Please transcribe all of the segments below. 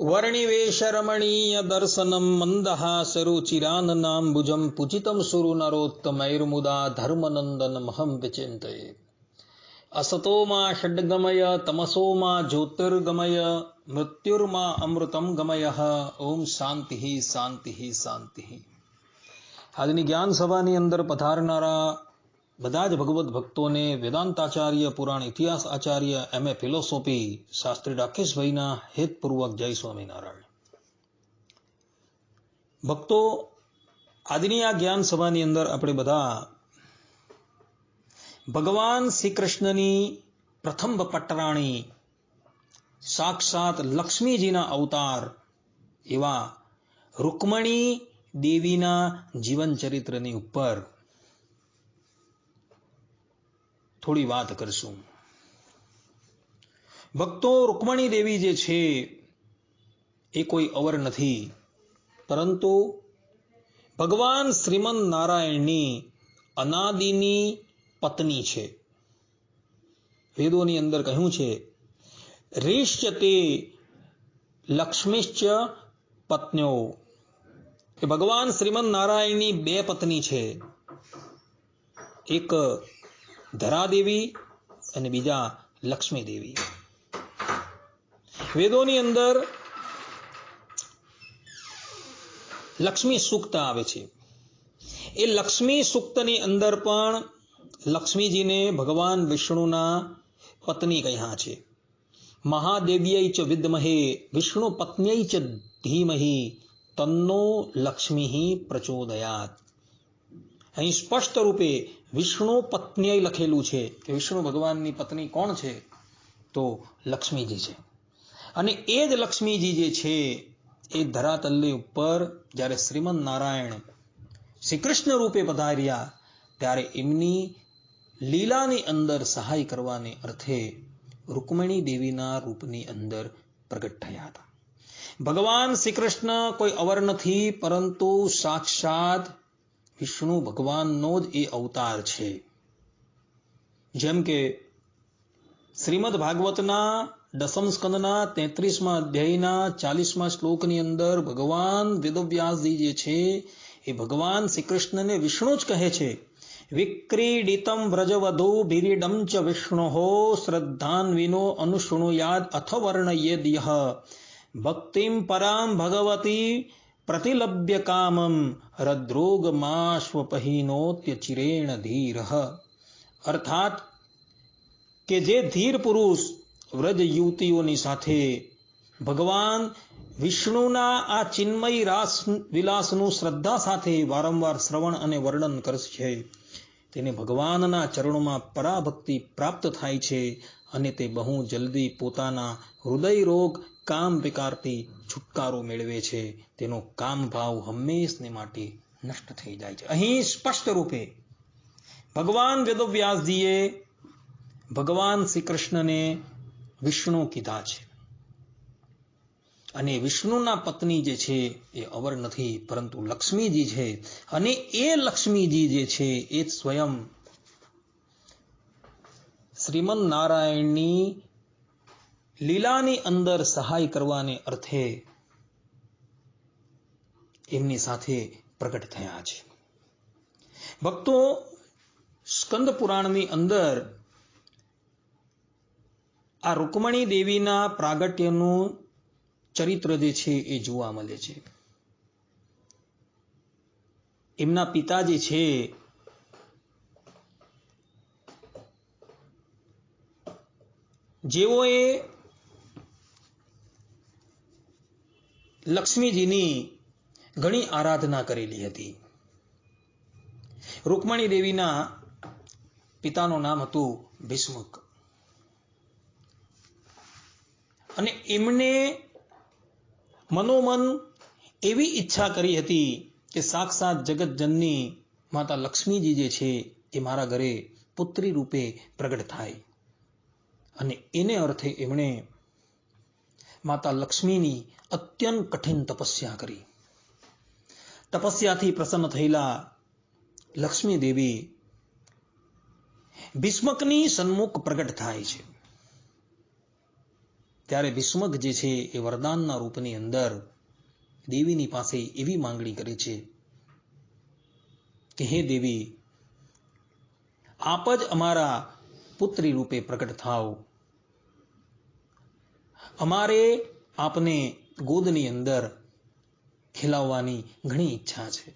વર્ણિવેશરમણીય દર્શનમ મંદહાસરુચિરાનનાંબુજમ પૂજિતમ સુરુ નરોત્તમૈર્મુદા ધર્મનંદન મહં વિચિંતયે અસતોમાં ષડ્ગમય તમસોમાં જ્યોતિર્ગમય મૃત્યુર્મા અમૃતમ ગમય. ઓમ શાંતિ શાંતિ શાંતિ. આજની જ્ઞાન સભાની અંદર પધારનારા બધા જ ભગવત ભક્તોને વેદાંતાચાર્ય પુરાણ ઇતિહાસ આચાર્ય એમએ ફિલોસોફી શાસ્ત્રી રાકેશભાઈના હેતપૂર્વક જય સ્વામિનારાયણ. ભક્તો, આજની આ જ્ઞાન સભાની અંદર આપણે બધા ભગવાન શ્રી કૃષ્ણની પ્રથમ પટરાણી સાક્ષાત લક્ષ્મીજીના અવતાર એવા રૂકમણી દેવીના જીવન ચરિત્રની ઉપર થોડી વાત કરશું. ભક્તો, રૂકમણી દેવી જે છે એ કોઈ અવર નથી, પરંતુ ભગવાન શ્રીમન નારાયણની અનાદિની પત્ની છે. વેદોની અંદર કહ્યું છે રીશ્ચતે લક્ષ્મીશ્ચ પત્ન્યો, કે ભગવાન શ્રીમન નારાયણની બે પત્ની છે, એક ધરાદેવી અને બીજા લક્ષ્મી દેવી. વેદોની અંદર લક્ષ્મી સૂક્ત આવે છે. એ લક્ષ્મી સૂક્તની અંદર પણ લક્ષ્મીજીને ભગવાન વિષ્ણુના પત્ની કહ્યા છે. મહાદેવ્યૈ ચ વિદ્મહે વિષ્ણુ પત્ન્યૈ ચ ધીમહિ તન્નો લક્ષ્મી પ્રચોદયાત. અહીં સ્પષ્ટ રૂપે વિષ્ણુ પત્ની લખેલું છે કે વિષ્ણુ ભગવાનની પત્ની કોણ છે? તો લક્ષ્મીજી છે. અને એ જ લક્ષ્મીજી જે છે એ ધરાતલ્લી ઉપર જ્યારે શ્રીમન નારાયણ શ્રી કૃષ્ણ રૂપે પધાર્યા ત્યારે એમની લીલાની અંદર સહાય કરવાને અર્થે રૂકમણી દેવીના રૂપની અંદર પ્રગટ થયા હતા. ભગવાન શ્રી કૃષ્ણ કોઈ અવર નથી, પરંતુ સાક્ષાત વિષ્ણુ ભગવાનનો જ એ અવતાર છે. જેમ કે શ્રીમદ ભાગવતના દસમ સ્કંદના 33મા અધ્યાયના 40મા શ્લોકની અંદર ભગવાન વેદવ્યાસજી જે છે એ ભગવાન શ્રી કૃષ્ણને વિષ્ણુ જ કહે છે. વિક્રીડિતમ વ્રજવધો ભિરીડમ ચ વિષ્ણુહો શ્રદ્ધાન્વિનો અનુશૃણુયાદ અથ વર્ણયેદ્યઃ ભક્તિમ પરામ ભગવતી પ્રતિલભ્ય કામમ રદ્રોગમાશ્વપહિનોત્ય ચિરેણ ધીરઃ. અર્થાત કે જે ધીર પુરુષ વ્રજ યુવતીઓની સાથે ભગવાન વિષ્ણુના આ ચિન્મય રાસ વિલાસનું શ્રદ્ધા સાથે વારંવાર શ્રવણ અને વર્ણન કરશે તેને ભગવાનના ચરણોમાં પરાભક્તિ પ્રાપ્ત થાય છે અને તે બહુ જલ્દી પોતાના હૃદય રોગ કામ વિકારથી છુટકારો મેળવે છે. તેનો કામ ભાવ હંમેશને માટે નષ્ટ થઈ જાય છે. અહીં સ્પષ્ટ રૂપે ભગવાન વેદવ્યાસજીએ ભગવાન શ્રી કૃષ્ણને વિષ્ણુ કીધા છે. અને વિષ્ણુના પત્ની જે છે એ અવર નથી, પરંતુ લક્ષ્મીજી છે. અને એ લક્ષ્મીજી જે છે એ સ્વયં શ્રીમન નારાયણની લીલાની અંદર સહાય કરવાને અર્થે એમની સાથે પ્રગટ થયા છે. ભક્તો, સ્કંદ પુરાણની અંદર આ રૂકમણી દેવીના પ્રાગટ્યનું ચરિત્ર જે છે એ જોવા મળે છે. એમના પિતા જે છે જેઓએ લક્ષ્મીજીની ઘણી આરાધના કરેલી હતી. રૂકમણી દેવીના પિતાનું નામ હતું ભીષ્મક. અને એમને મનોમન એવી ઈચ્છા કરી હતી કે સાક્ષાત જગતજનની માતા લક્ષ્મીજી જે છે એ મારા ઘરે પુત્રી રૂપે પ્રગટ થાય. અને એને અર્થે એમણે માતા લક્ષ્મીની અત્યંત કઠિન તપસ્યા કરી. તપસ્યાથી પ્રસન્ન થયેલા લક્ષ્મી દેવી ભીષ્મકની સન્મુખ પ્રગટ થાય છે. ત્યારે ભીષ્મક જે છે એ વરદાનના રૂપની અંદર દેવીની પાસે એવી માંગણી કરે છે કે હે દેવી, આપ જ અમારા પુત્રી રૂપે પ્રગટ થાઓ, અમારે આપને ગોદની અંદર ખીલાવવાની ઘણી ઈચ્છા છે.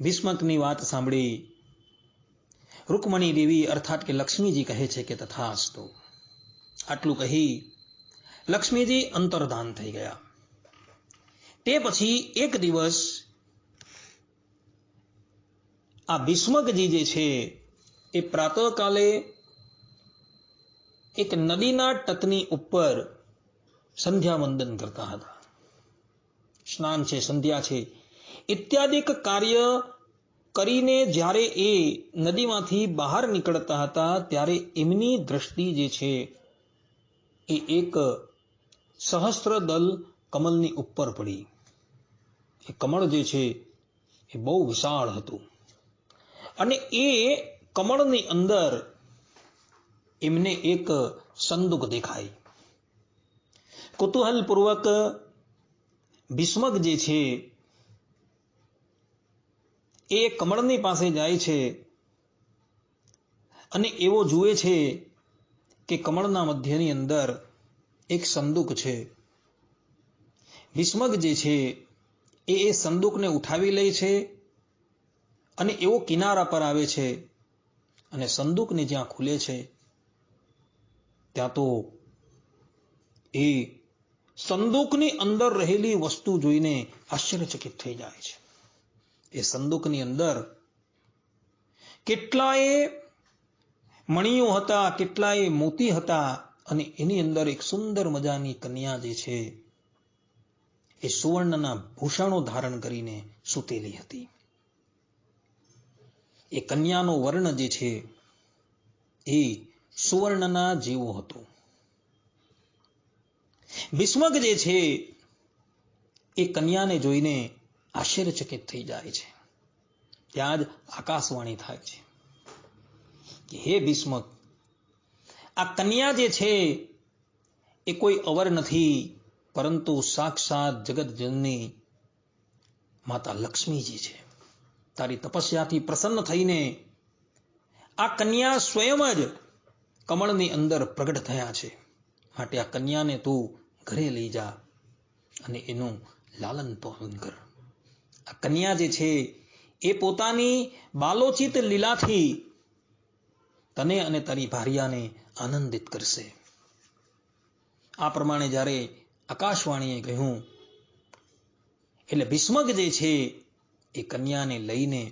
ભીષ્મકની વાત સાંભળી રૂકમણી દેવી અર્થાત કે લક્ષ્મીજી કહે છે કે તથાસ્તુ. આટલું કહી લક્ષ્મીજી અંતર્ધાન થઈ ગયા. તે પછી એક દિવસ આ ભીષ્મકજી જે છે એ પ્રાતઃકાલે એક નદીના તટની ઉપર સંધ્યા વંદન કરતા હતા. સ્નાન છે, સંધ્યા છે ઇત્યાદિક કાર્ય કરીને જ્યારે એ નદીમાંથી બહાર નીકળતા હતા ત્યારે એમની દ્રષ્ટિ જે છે એ એક સહસ્ત્રદલ કમલની ઉપર પડી. એ કમળ જે છે એ બહુ વિશાળ હતું અને એ કમળની અંદર એમને એક સંદૂક દેખાઈ. કુતૂહલપૂર્વક ભીષ્મક જે છે એ કમળની પાસે જાય છે અને એવો જુએ છે કે કમળના મધ્યની અંદર એક સંદૂક છે. ભીષ્મક જે છે એ સંદૂકને ઉઠાવી લે છે અને એવો કિનારા પર આવે છે અને સંદૂકને જ્યાં ખુલે છે ત્યાં તો એ સંદૂકની અંદર રહેલી વસ્તુ જોઈને આશ્ચર્યચકિત થઈ જાય છે. એ સંદૂકની અંદર કેટલાય મણીઓ હતા, કેટલાય મોતી હતા અને એની અંદર એક સુંદર મજાની કન્યા જે છે એ સુવર્ણના ભૂષણો ધારણ કરીને સૂતેલી હતી. એ કન્યાનો વર્ણ જે છે એ સુવર્ણના જેવો હતો. ભીષ્મક જે છે એ કન્યાને જોઈને આશ્ચર્યચકિત થઈ જાય છે. ત્યાં જ આકાશવાણી થાય છે કે હે ભીષ્મક, આ કન્યા જે છે એ કોઈ અવર નથી પરંતુ સાક્ષાત જગત જનની માતા લક્ષ્મીજી છે. તારી તપસ્યાથી પ્રસન્ન થઈને આ કન્યા સ્વયં જ કમળની અંદર પ્રગટ થયા છે. માટે આ કન્યાને તું ઘરે લઈ જા અને એનું લાલન પાલન કર. આ કન્યા જે છે એ પોતાની બાલોચિત લીલાથી તને અને તારી ભાર્યાને આનંદિત કરશે. આ પ્રમાણે જ્યારે આકાશવાણીએ કહ્યું એટલે ભીષ્મક જે છે એ કન્યાને લઈને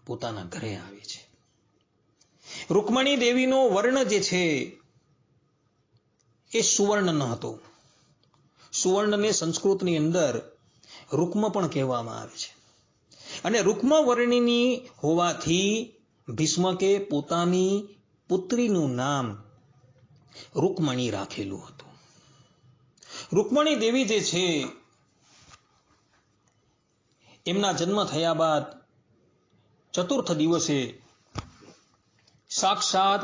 પોતાના ઘરે આવે છે. રૂકમણી દેવીનો વર્ણ જે છે એ સુવર્ણ ન હતો. સુવર્ણને સંસ્કૃતની અંદર રૂક્મ પણ કહેવામાં આવે છે અને રૂક્મ વર્ણની હોવાથી ભીષ્મકે પોતાની પુત્રીનું નામ રૂકમણી રાખેલું હતું. રૂકમણી દેવી જે છે એમના જન્મ થયા બાદ ચતુર્થ દિવસે સાક્ષાત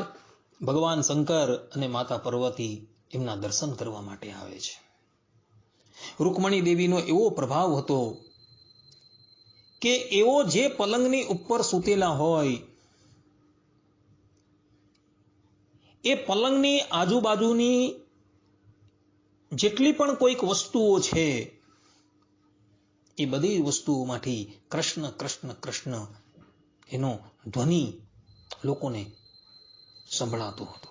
ભગવાન શંકર અને માતા પાર્વતી એમના દર્શન કરવા માટે આવે છે. રૂકમણી દેવીનો એવો પ્રભાવ હતો કે એવો જે પલંગની ઉપર સૂતેલા હોય એ પલંગની આજુબાજુની જેટલી પણ કોઈક વસ્તુઓ છે એ બધી વસ્તુઓમાંથી કૃષ્ણ કૃષ્ણ કૃષ્ણ એનો ધ્વનિ લોકોને સંભળાતો હતો.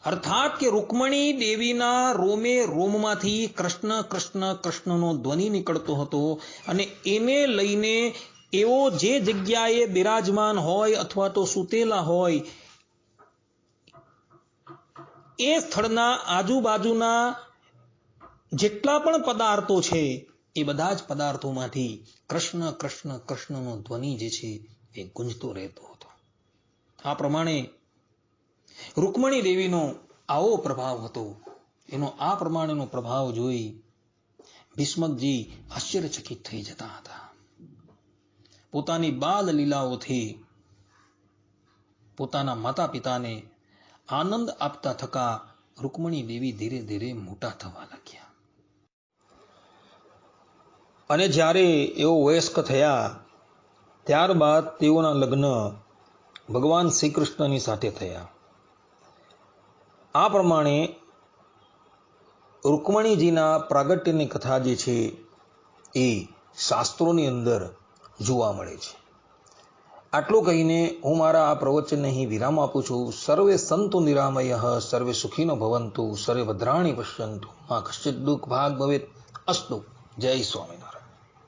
અર્થાત કે રૂકમણી દેવીના રોમે રોમમાંથી કૃષ્ણ કૃષ્ણ કૃષ્ણનો ધ્વનિ નીકળતો હતો અને એને લઈને એવો જે જગ્યાએ બિરાજમાન હોય અથવા તો સૂતેલા હોય એ સ્થળના આજુબાજુના જેટલા પણ પદાર્થો છે એ બધા જ પદાર્થોમાંથી કૃષ્ણ કૃષ્ણ કૃષ્ણનો ધ્વનિ જે છે એ ગુંજતો રહેતો હતો. આ પ્રમાણે રૂકમણી દેવીનો આવો પ્રભાવ હતો. એનો આ પ્રમાણેનો પ્રભાવ જોઈ ભીષ્મકજી આશ્ચર્યચકિત થઈ જતા હતા. પોતાની બાલ લીલાઓથી પોતાના માતા પિતાને આનંદ આપતા થકા રૂકમણી દેવી ધીરે ધીરે મોટા થવા લાગ્યા અને જ્યારે એઓ વયસ્ક થયા ત્યારબાદ તેઓના લગ્ન ભગવાન શ્રી કૃષ્ણની સાથે થયા. આ પ્રમાણે રૂકમણીજીના પ્રાગટ્યની કથા જે છે એ શાસ્ત્રોની અંદર જોવા મળે છે. આટલું કહીને હું મારા આ પ્રવચનને અહીં વિરામ આપું છું. સર્વે સંતુ નિરામયઃ, સર્વે સુખીનો ભવંતુ, સર્વે ભદ્રાણી પશ્યંતુ, મા કશ્ચિત દુઃખ ભાગ ભવેત. અસ્તુ. જય સ્વામિનારાયણ.